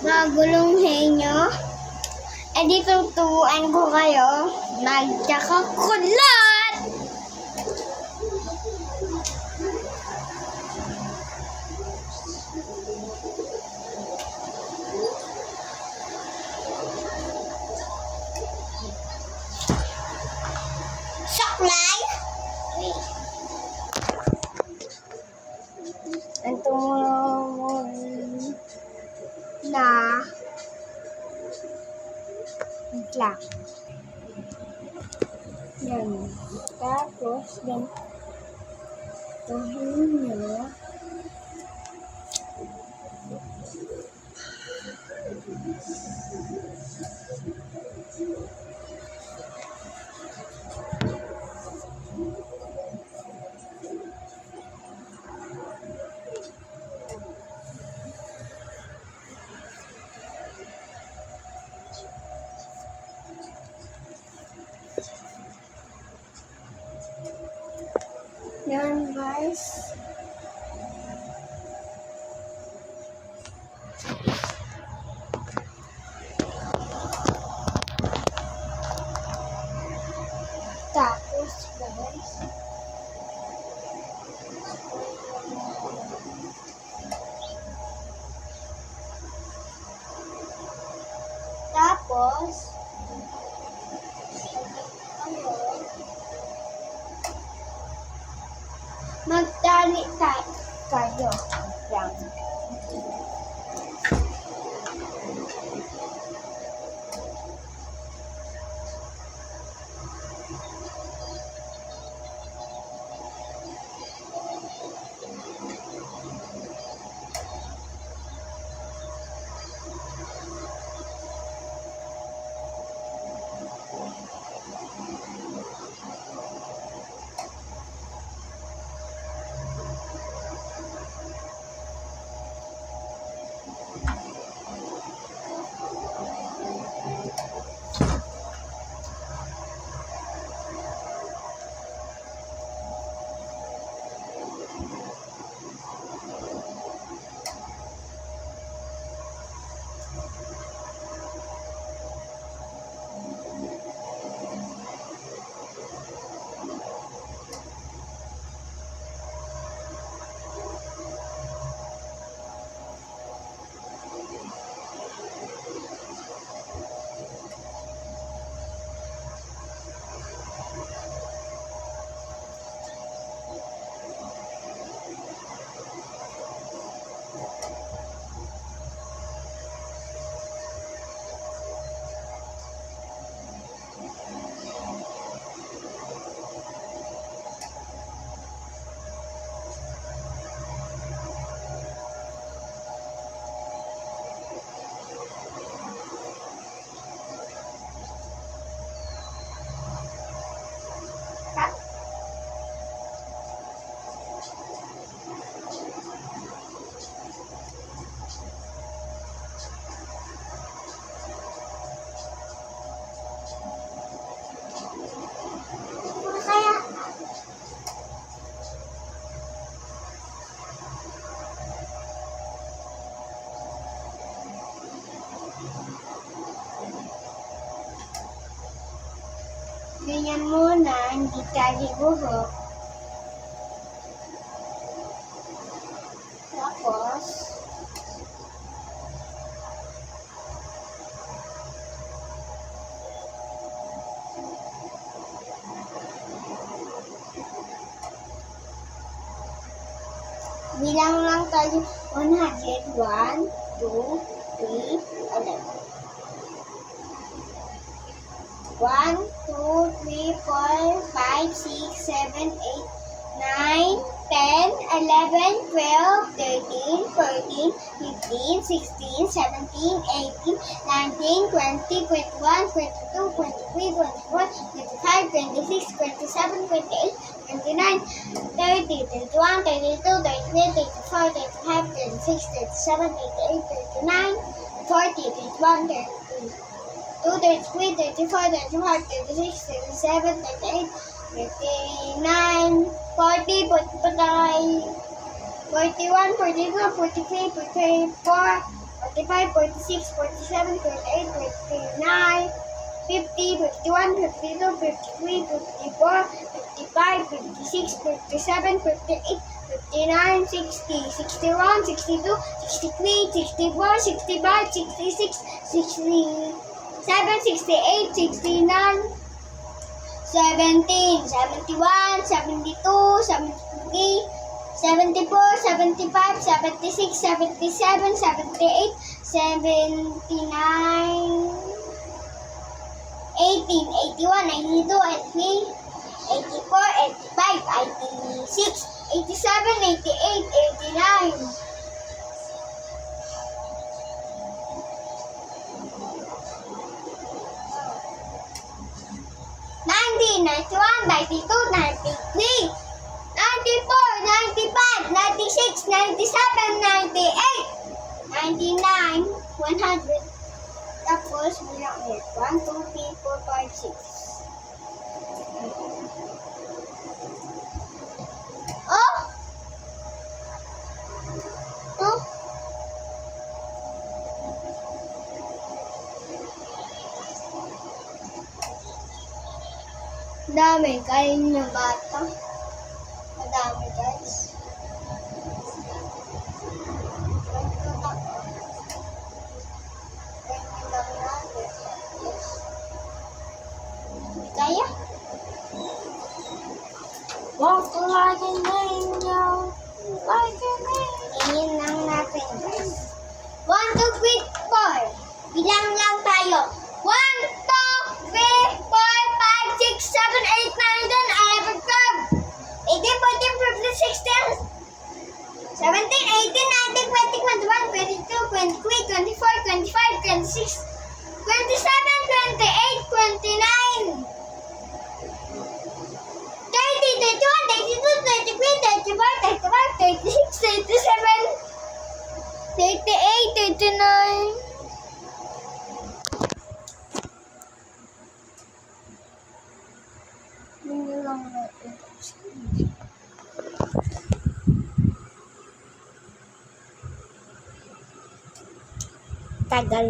magulong henyo. Eh di tuturuan ko kayo magkakakulot! Saklay! Ang tumulong na lang. Yan. Tapos, tuhin nyo. Yan guys. Tapos guys. Tapos magtali kayo. Yan. Ganyan muna, hindi tayo buhok. Tapos, bilang lang tayo 100, 1, 2, 3, 11. 1, 2, 3, 4, 5, 6, 7, 8, 9, 10, 11, 12, 13, 14, 15, 16, 17, 18, 19, 20, 21, 22, 23, 24, 25, 26, 27, 28, 29, 30, 31, 32, 33, 34, 35, 36, 37, 38, 39, 40, 41, 42, 33, 34, 35, 36, 37, 38, 39, 40, 41, 42, 43, 44, 45, 46, 47, 48, 49, 50, 51, 52, 53, 54, 55, 56, 57, 58, 59, 60, 61, 62, 63, 64, 65, 66, 67, 68, 69, 70, 71, 72, 73, 74, 75, 76, 77, 78, 79, 18, 81, 82, 83, 84, 85, 86, 87, 88, 89. 90, 91, 92, 93, 94, 95, 96, 97, 98, 99, 100. Tapos, bilang ulit. 1, 2, 3, 4, 5, 6. Oh! Oh! Dami, kain ng bata. Madami, guys. Kaya? Walk like an angel, like an angel. Iyan lang natin, guys. 1, 2, 3, 4. Bilang lang tayo. 1, 2, 3, 4, 5, 6, 7, 8, 9, 10, 11, 12, 18, 14, 15, 16, 17, 18, 19, 20, 21, 22, 23, 24, 25, 26, 27, 28, 29, 30, 31, 32, 33, 34, 35, 36, 37, 38, 39. Hindi lang natin. Tagal.